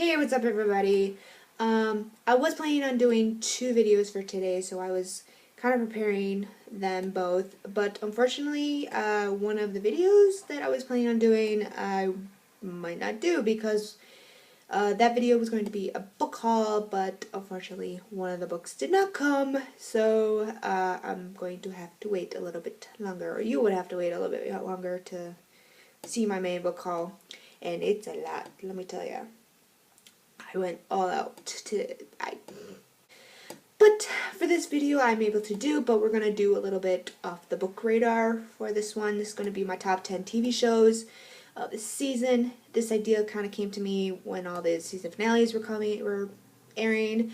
Hey, what's up everybody? I was planning on doing two videos for today, so I was kind of preparing them both, but unfortunately, one of the videos that I was planning on doing, I might not do because that video was going to be a book haul, but unfortunately one of the books did not come, so I'm going to have to wait a little bit longer, or you would have to wait a little bit longer to see my main book haul, and it's a lot, let me tell you. I went all out but for this video I'm able to do, but we're going to do a little bit off the book radar for this one. This is going to be my top 10 TV shows of this season. This idea kind of came to me when all the season finales were airing.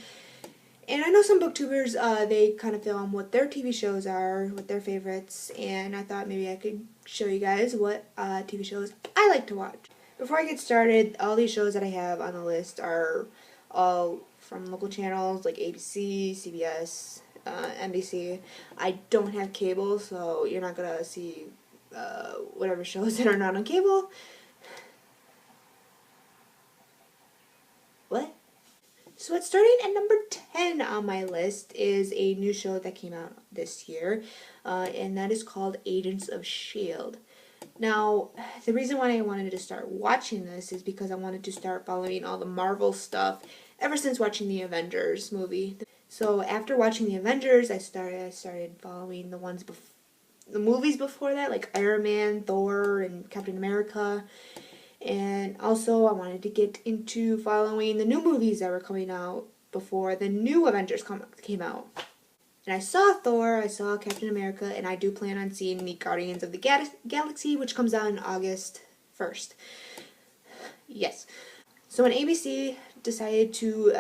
And I know some booktubers, they kind of film what their TV shows are, what their favorites, and I thought maybe I could show you guys what TV shows I like to watch. Before I get started, all these shows that I have on the list are all from local channels like ABC, CBS, NBC. I don't have cable, so you're not going to see whatever shows that are not on cable. What? So starting at number 10 on my list is a new show that came out this year, and that is called Agents of S.H.I.E.L.D. Now, the reason why I wanted to start watching this is because I wanted to start following all the Marvel stuff ever since watching the Avengers movie. So after watching the Avengers, I started following the movies before that, like Iron Man, Thor, and Captain America. And also I wanted to get into following the new movies that were coming out before the new Avengers came out. And I saw Thor, I saw Captain America, and I do plan on seeing the Guardians of the Galaxy, which comes out on August 1st. Yes. So when ABC decided to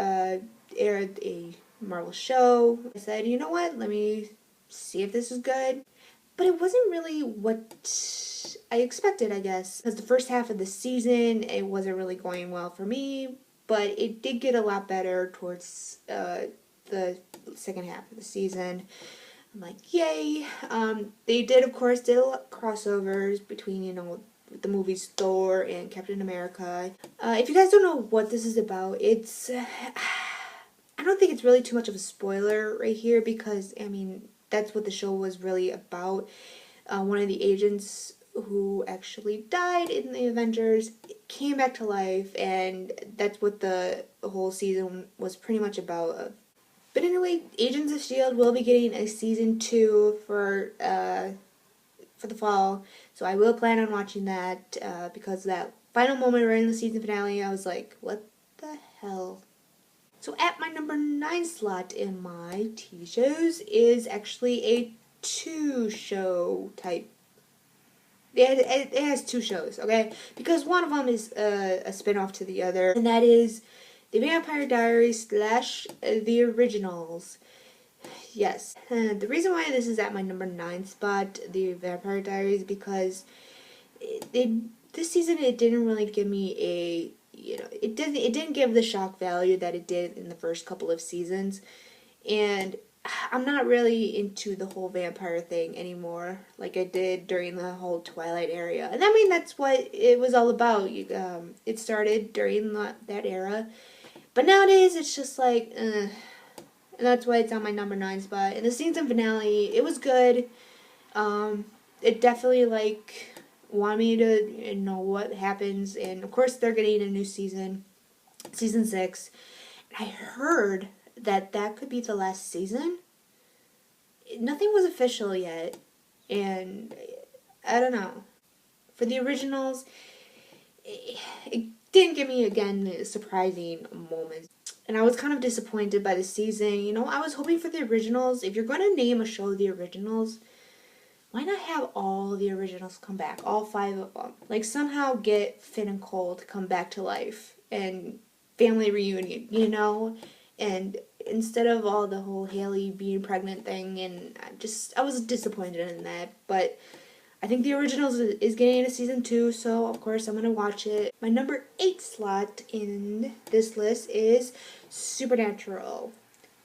air a Marvel show, I said, you know what, let me see if this is good. But it wasn't really what I expected, I guess. Because the first half of the season, it wasn't really going well for me, but it did get a lot better towards the second half of the season. I'm like, yay. They did, of course, crossovers between, the movies Thor and Captain America. If you guys don't know what this is about, it's... I don't think it's really too much of a spoiler right here because, I mean, that's what the show was really about. One of the agents who actually died in the Avengers came back to life, and that's what the whole season was pretty much about. But anyway, Agents of S.H.I.E.L.D. will be getting a season 2 for the fall, so I will plan on watching that because that final moment right in the season finale, I was like, what the hell? So at my number 9 slot in my TV shows is actually a 2-show type. It has 2 shows, okay? Because one of them is a spin-off to the other, and that is the Vampire Diaries / the Originals. Yes. The reason why this is at my number 9 spot, the Vampire Diaries, because this season it didn't really give me a... it didn't give the shock value that it did in the first couple of seasons, and I'm not really into the whole vampire thing anymore like I did during the whole Twilight era. And I mean, that's what it was all about. It started during that era, but nowadays it's just like, and that's why it's on my number 9 spot. And the season finale, it was good. It definitely want me to know what happens, and of course they're getting a new season 6. I heard that could be the last season. Nothing was official yet, and I don't know. For the Originals, it didn't give me, again, surprising moments, and I was kind of disappointed by the season. I was hoping for the Originals. If you're going to name a show The Originals, why not have all the Originals come back, all 5 of them? Like, somehow get Finn and Cole to come back to life, and family reunion, and instead of all the whole Haley being pregnant thing, and I was disappointed in that. But I think The Originals is getting a season 2, so of course I'm going to watch it. My number 8 slot in this list is Supernatural.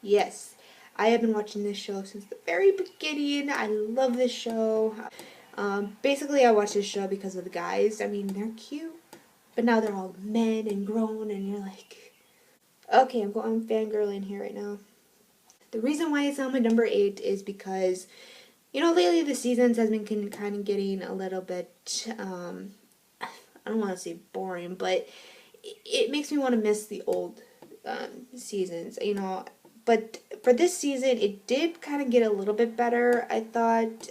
Yes. I have been watching this show since the very beginning. I love this show. Basically, I watch this show because of the guys. I mean, they're cute. but now they're all men and grown, and you're like, okay, I'm fangirling here right now. The reason why it's on my number 8 is because, lately the seasons has been kind of getting a little bit, I don't want to say boring, but it makes me want to miss the old seasons, But for this season, it did kind of get a little bit better. I thought,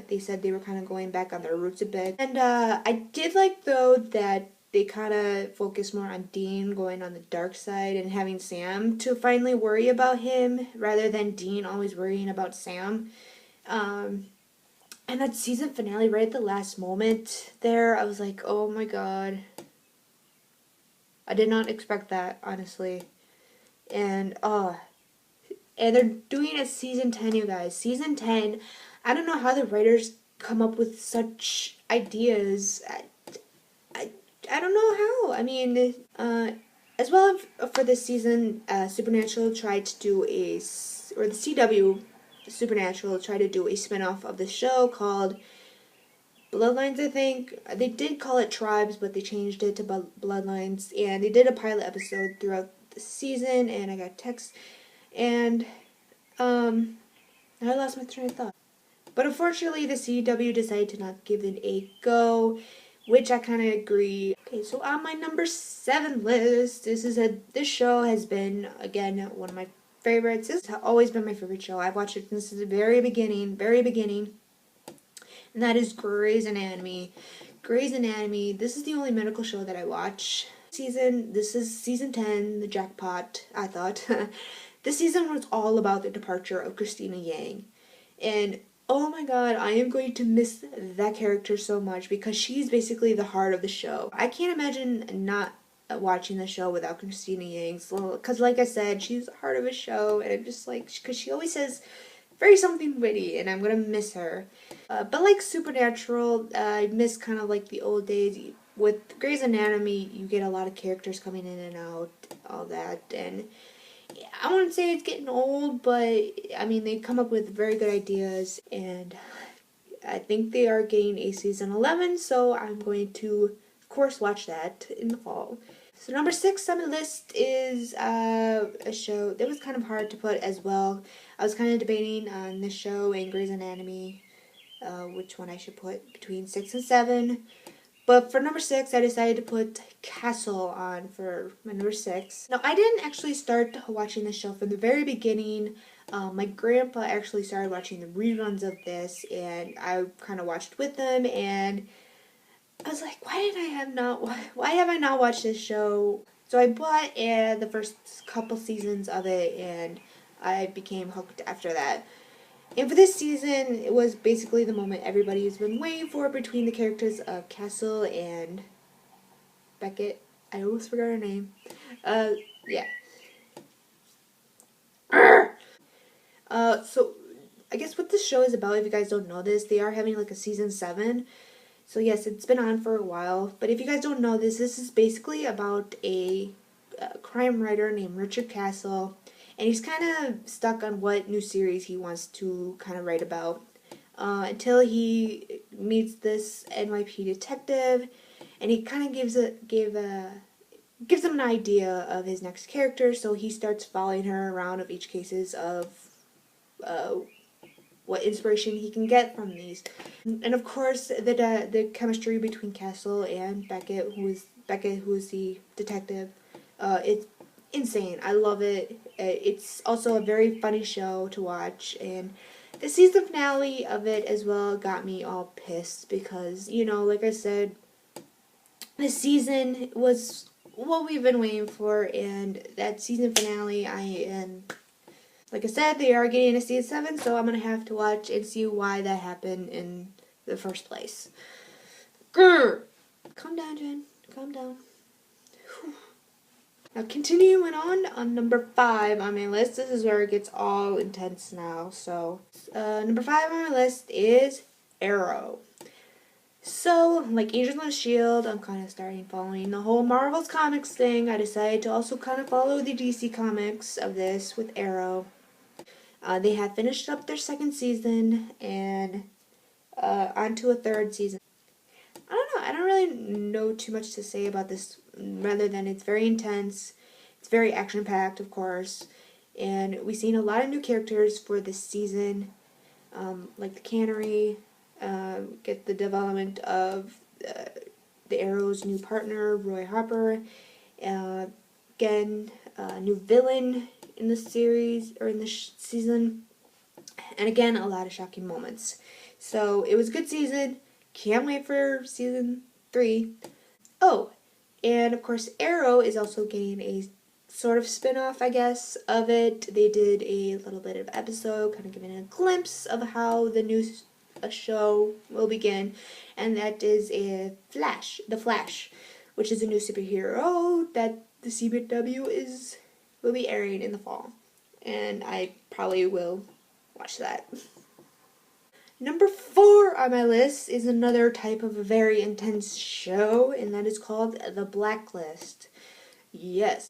they said they were kind of going back on their roots a bit. And I did like, though, that they kind of focused more on Dean going on the dark side and having Sam to finally worry about him rather than Dean always worrying about Sam. And that season finale, right at the last moment there, I was like, oh my god. I did not expect that, honestly. And, and they're doing a season 10, you guys. Season 10, I don't know how the writers come up with such ideas. I, I don't know how. I mean, as well for this season, Supernatural tried to do or the CW Supernatural tried to do a spin-off of the show called Bloodlines, I think. They did call it Tribes, but they changed it to Bloodlines, and they did a pilot episode throughout the season, and I got texts, and I lost my train of thought. But unfortunately, the CW decided to not give it a go, which I kind of agree. Okay, so on my number 7 list, this show has been, again, one of my favorites. This has always been my favorite show. I've watched it since the very beginning, and that is Grey's Anatomy. Grey's Anatomy, this is the only medical show that I watch. This is season 10, the jackpot, I thought. This season was all about the departure of Christina Yang. And oh my god, I am going to miss that character so much because she's basically the heart of the show. I can't imagine not watching the show without Christina Yang. Because like I said, she's the heart of a show, and I'm just like, because she always says very something witty, and I'm gonna miss her. But like Supernatural, I miss kind of like the old days. With Grey's Anatomy, you get a lot of characters coming in and out, all that, and I wouldn't say it's getting old, but I mean, they come up with very good ideas, and I think they are getting a season 11, so I'm going to, of course, watch that in the fall. So number 6 on my list is a show that was kind of hard to put as well. I was kind of debating on this show and Grey's Anatomy, which one I should put between 6 and 7. But for number 6, I decided to put Castle on for my number 6. Now, I didn't actually start watching the show from the very beginning. My grandpa actually started watching the reruns of this, and I kind of watched with them, and I was like, why have I not watched this show? So I bought the first couple seasons of it, and I became hooked after that. And for this season, it was basically the moment everybody's been waiting for between the characters of Castle and Beckett. I almost forgot her name. Yeah. So I guess what this show is about, if you guys don't know this, they are having like a season 7. So yes, it's been on for a while. But if you guys don't know this is basically about a crime writer named Richard Castle. And he's kind of stuck on what new series he wants to kind of write about. Until he meets this NYPD detective. And he kind of gives him an idea of his next character. So he starts following her around of each cases of what inspiration he can get from these. And of course, the chemistry between Castle and Beckett, who is the detective, it's insane. I love it. It's also a very funny show to watch, and the season finale of it as well got me all pissed because, like I said, this season was what we've been waiting for, and that season finale, like I said, they are getting a season 7, so I'm going to have to watch and see why that happened in the first place. Grr! Calm down, Jen. Calm down. Whew. Now, continuing on number 5 on my list. This is where it gets all intense now. So, number 5 on my list is Arrow. So, like Agents of S.H.I.E.L.D., I'm kind of starting following the whole Marvel's Comics thing. I decided to also kind of follow the DC Comics of this with Arrow. They have finished up their second season and on to a third season. I don't know. I don't really know too much to say about this, rather than it's very intense, it's very action-packed, of course, and we've seen a lot of new characters for this season, like the Cannery, get the development of the Arrow's new partner, Roy Harper, again, a new villain in the series, or in the season, and again, a lot of shocking moments. So it was a good season. Can't wait for season 3. Oh, and of course Arrow is also getting a sort of spin-off, I guess, of it. They did a little bit of episode, kind of giving a glimpse of how the new show will begin, and that is The Flash, which is a new superhero that the CW will be airing in the fall, and I probably will watch that. Number 4 on my list is another type of a very intense show, and that is called The Blacklist. Yes.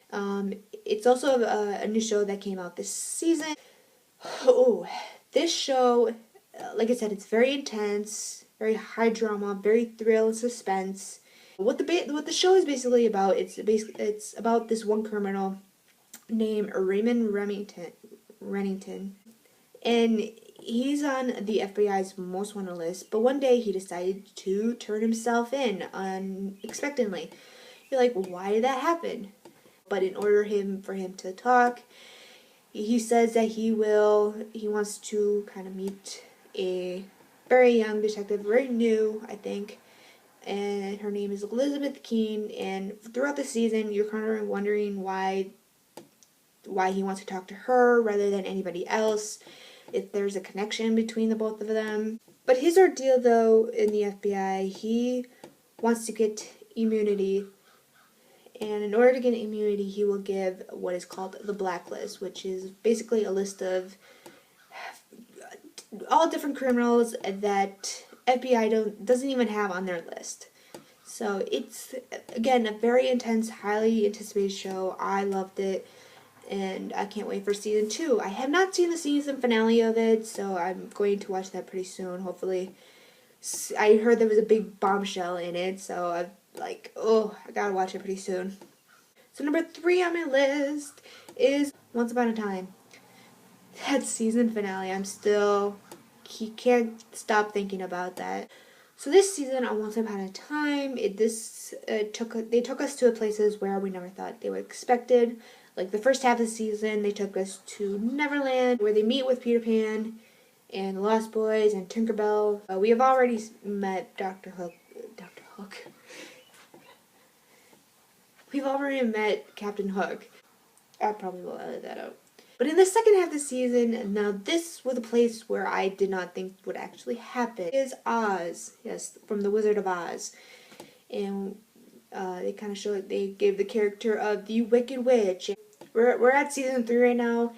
It's also a new show that came out this season. Oh, this show, like I said, it's very intense, very high drama, very thrill and suspense. What the show is basically about, it's about this one criminal named Raymond Remington, and he's on the FBI's most wanted list, but one day he decided to turn himself in unexpectedly. You're like, why did that happen? But in order for him to talk, he says that he wants to kind of meet a very young detective, very new, I think, and her name is Elizabeth Keene, and throughout the season, you're kind of wondering why he wants to talk to her rather than anybody else, if there's a connection between the both of them. But his ordeal, though, in the FBI, he wants to get immunity, and in order to get immunity, he will give what is called the Blacklist, which is basically a list of all different criminals that FBI doesn't even have on their list. So it's, again, a very intense, highly anticipated show. I loved it, and I can't wait for season 2. I have not seen the season finale of it, so I'm going to watch that pretty soon, hopefully. I heard there was a big bombshell in it, so I'm like, oh, I gotta watch it pretty soon. So number 3 on my list is Once Upon a Time. That season finale, can't stop thinking about that. So this season on Once Upon a Time, they took us to places where we never thought they would expected. Like the first half of the season, they took us to Neverland, where they meet with Peter Pan and the Lost Boys and Tinkerbell. We have already met Dr. Hook. We've already met Captain Hook. I probably will edit that out. But in the second half of the season, now this was a place where I did not think would actually happen, is Oz. Yes, from The Wizard of Oz. And they gave the character of the Wicked Witch. We're at season 3 right now.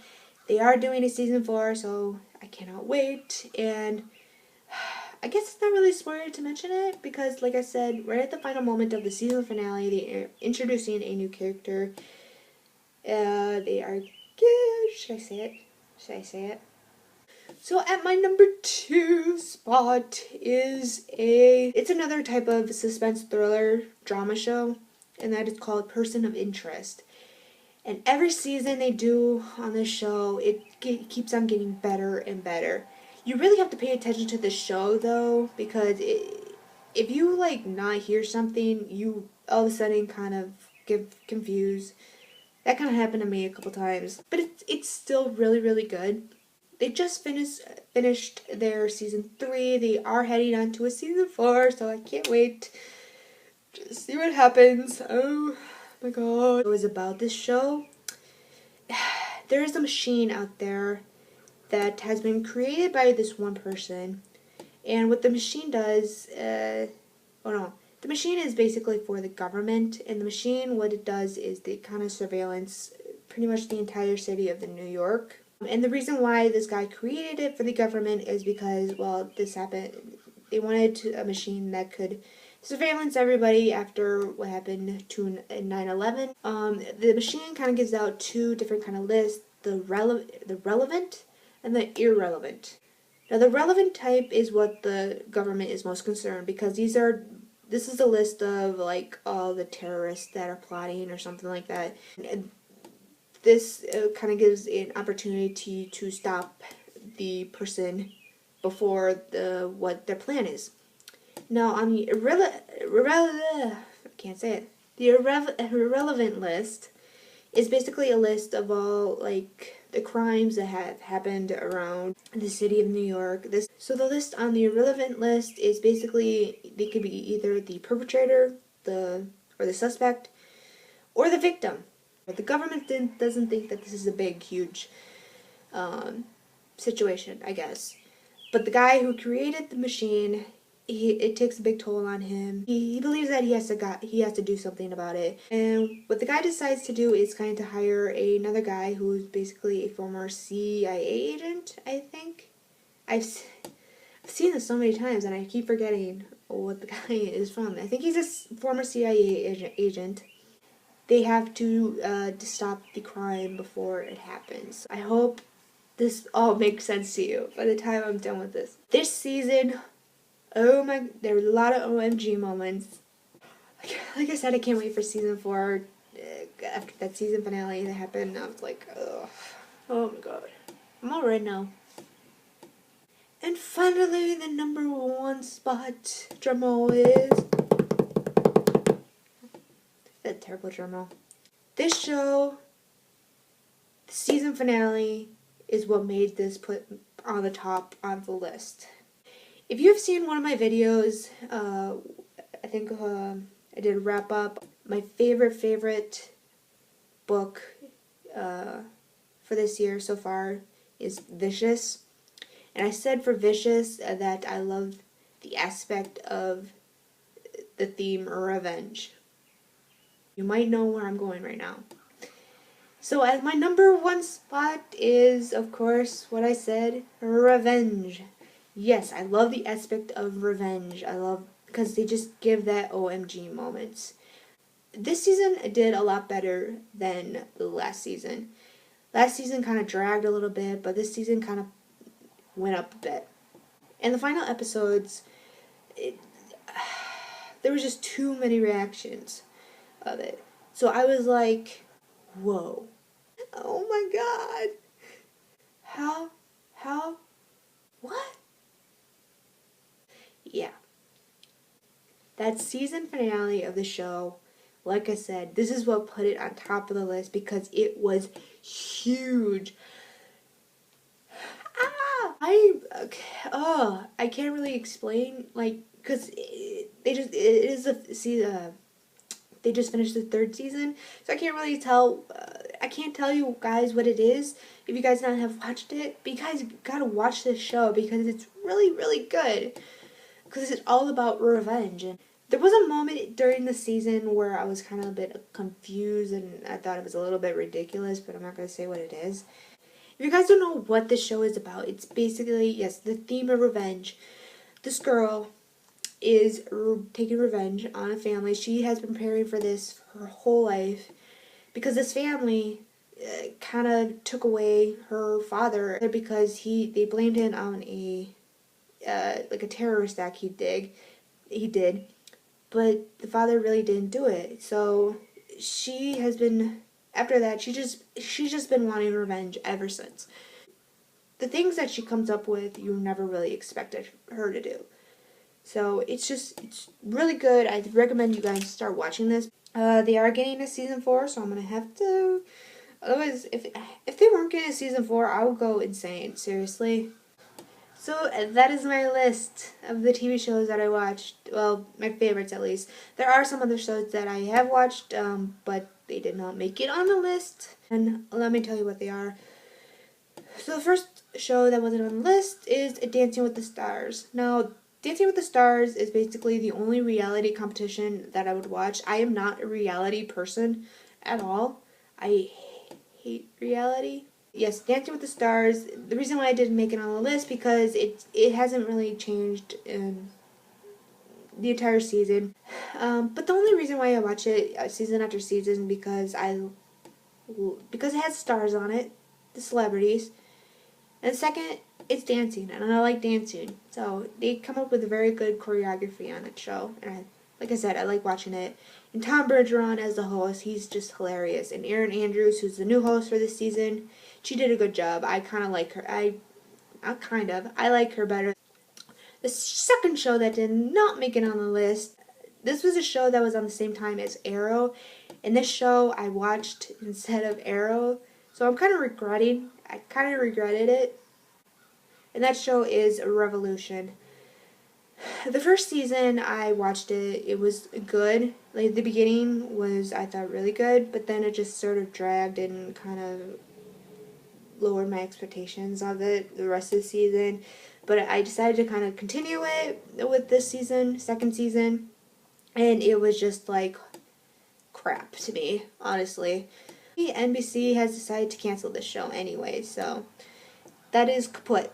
They are doing a season 4, so I cannot wait. And I guess it's not really a spoiler to mention it, because like I said, right at the final moment of the season finale, they are introducing a new character. Should I say it? So at my number 2 spot it's another type of suspense thriller drama show, and that is called Person of Interest. And every season they do on this show, it keeps on getting better and better. You really have to pay attention to the show, though, because if you not hear something, you all of a sudden kind of get confused. That kind of happened to me a couple times, but it's still really, really good. They just finished their season 3. They are heading on to a season 4, so I can't wait to see what happens. Oh my god. It was about this show. There is a machine out there that has been created by this one person, and what the machine does, the machine is basically for the government, and the machine, what it does is they kind of surveillance pretty much the entire city of New York. And the reason why this guy created it for the government is because, well, this happened, they wanted a machine that could surveillance everybody after what happened to 9/11. The machine kind of gives out 2 different kind of lists, the relevant and the irrelevant. Now, the relevant type is what the government is most concerned, because these are This is a list of like all the terrorists that are plotting or something like that. And this kind of gives an opportunity to stop the person before what their plan is. Now on the I can't say it. The irrelevant list is basically a list of all like the crimes that have happened around the city of New York. So the list on the irrelevant list is basically they could be either the perpetrator, or the suspect, or the victim. But the government doesn't think that this is a big, huge situation, I guess. But the guy who created the machine, it takes a big toll on him. He believes that he has to do something about it. And what the guy decides to do is kind of hire another guy who's basically a former CIA agent, I think. I've seen this so many times and I keep forgetting what the guy is from. I think he's a former CIA agent. They have to stop the crime before it happens. I hope this all makes sense to you by the time I'm done with this. This season, oh my, there are a lot of OMG moments. Like I said, I can't wait for season 4. After that season finale that happened, I was like, ugh, oh my god. I'm all right now. And finally, the number 1 spot, drumroll, is that terrible drumroll. This show, the season finale, is what made this put on the top of the list. If you've seen one of my videos, I think I did a wrap up. My favorite book for this year so far is Vicious. And I said for Vicious that I love the aspect of the theme revenge. You might know where I'm going right now. So as my number 1 spot is, of course, what I said, revenge. Yes, I love the aspect of revenge. I love, because they just give that OMG moments. This season did a lot better than the last season. Last season kind of dragged a little bit, but this season kind of went up a bit. And the final episodes, there was just too many reactions of it. So I was like, whoa. Oh my god. How, what? Yeah. That season finale of the show, like I said, this is what put it on top of the list because it was huge. I can't really explain, like, because they just finished the 3rd season, so I can't really tell. I can't tell you guys what it is if you guys not have watched it. But you guys gotta watch this show because it's really, really good. Because it's all about revenge. And there was a moment during the season where I was kind of a bit confused and I thought it was a little bit ridiculous, but I'm not gonna say what it is. If you guys don't know what this show is about, it's basically, yes, the theme of revenge. This girl is taking revenge on a family. She has been preparing for this her whole life because this family kind of took away her father because they blamed him on a terrorist act he did, but the father really didn't do it. So she has been, after that, she's just been wanting revenge ever since. The things that she comes up with, you never really expected her to do. So it's really good. I recommend you guys start watching this. They are getting a season 4, so I'm gonna have to. Otherwise, if they weren't getting a season 4, I would go insane. Seriously. So that is my list of the TV shows that I watched. Well, my favorites at least. There are some other shows that I have watched, but they did not make it on the list. And let me tell you what they are. So the first show that wasn't on the list is Dancing with the Stars. Now, Dancing with the Stars is basically the only reality competition that I would watch. I am not a reality person at all. I hate reality. Yes, Dancing with the Stars. The reason why I didn't make it on the list because it hasn't really changed in the entire season. But the only reason why I watch it season after season because it has stars on it, the celebrities. And second, it's dancing, and I like dancing. So they come up with a very good choreography on that show, and like I said, I like watching it. And Tom Bergeron as the host, he's just hilarious. And Erin Andrews, who's the new host for this season, she did a good job. I kind of like her. I like her better. The second show that did not make it on the list, this was a show that was on the same time as Arrow. And this show I watched instead of Arrow. So I'm kind of regretting. I kind of regretted it. And that show is Revolution. The first season I watched it, it was good. Like the beginning was, I thought, really good, but then it just sort of dragged and kind of lowered my expectations of it the rest of the season. But I decided to kind of continue it with this season, second season, and it was just like crap to me, honestly. NBC has decided to cancel this show anyway, so that is kaput.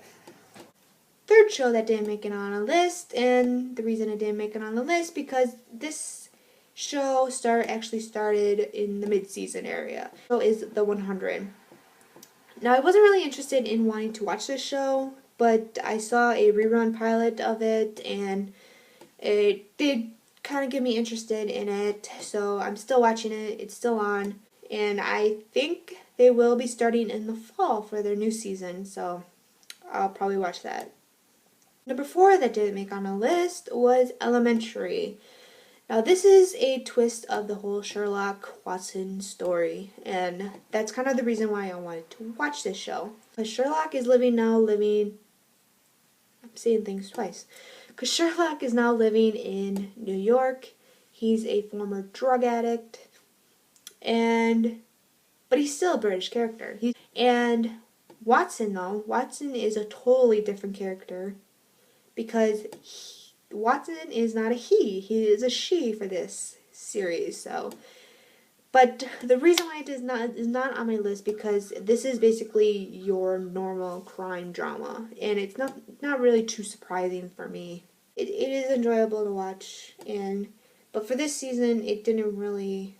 Third show that didn't make it on a list, and the reason it didn't make it on the list because this show actually started in the mid-season area. So is The 100. Now I wasn't really interested in wanting to watch this show, but I saw a rerun pilot of it, and it did kind of get me interested in it. So I'm still watching it. It's still on, and I think they will be starting in the fall for their new season. So I'll probably watch that. Number 4 that didn't make on a list was Elementary. Now this is a twist of the whole Sherlock Watson story, and that's kind of the reason why I wanted to watch this show. Because Sherlock is I'm saying things twice. Because Sherlock is now living in New York. He's a former drug addict, but he's still a British character. And Watson is a totally different character. Because Watson is not a he is a she for this series. So, but the reason why it is not on my list because this is basically your normal crime drama, and it's not really too surprising for me. It is enjoyable to watch, but for this season it didn't really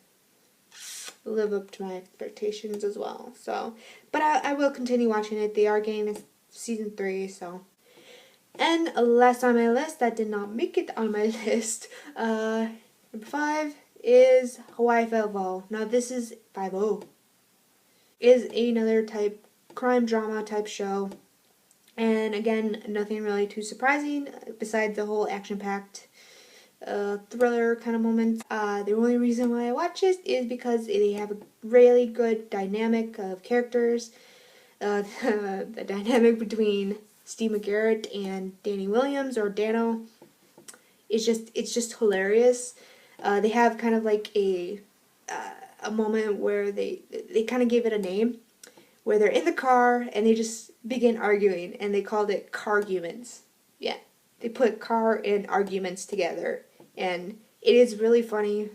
live up to my expectations as well. So, but I will continue watching it. They are getting season 3, so. And last on my list that did not make it on my list, number 5 is Hawaii Five-0. Now this is 5-0. Is another type crime drama type show, and again nothing really too surprising besides the whole action-packed thriller kind of moments. The only reason why I watch this is because they have a really good dynamic of characters. The dynamic between Steve McGarrett and Danny Williams, or Dano, it's just hilarious. They have kind of like a moment where they kind of gave it a name, where they're in the car and they just begin arguing, and they called it Carguments. Yeah, they put car and arguments together, and it is really funny.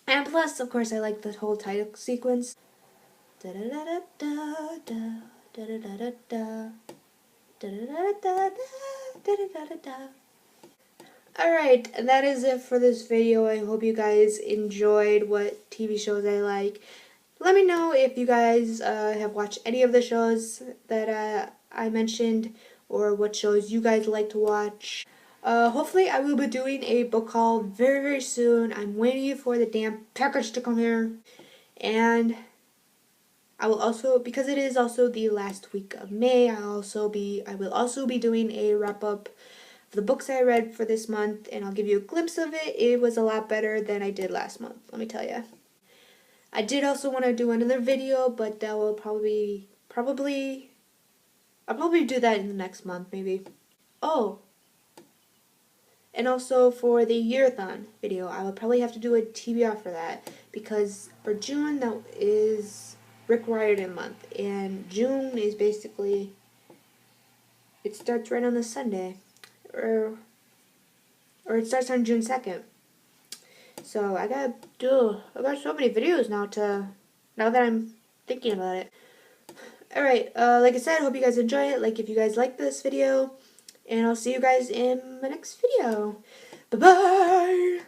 And plus, of course, I like the whole title sequence. Da da da da da da da da da da. Alright, that is it for this video. I hope you guys enjoyed what TV shows I like. Let me know if you guys have watched any of the shows that I mentioned, or what shows you guys like to watch. Hopefully I will be doing a book haul very, very soon. I'm waiting for the damn package to come here. And I will also, because it is also the last week of May, I will also be doing a wrap-up of the books I read for this month, and I'll give you a glimpse of it. It was a lot better than I did last month, let me tell you. I did also want to do another video, but that will probably I'll probably do that in the next month, maybe. Oh, and also for the year-a-thon video, I will probably have to do a TBR for that, because for June, that is Rick Riordan month, and June is basically, it starts right on the Sunday, or it starts on June 2nd. So I got so many videos now that I'm thinking about it. Alright, like I said, hope you guys enjoy it. Like if you guys like this video, and I'll see you guys in my next video. Bye-bye!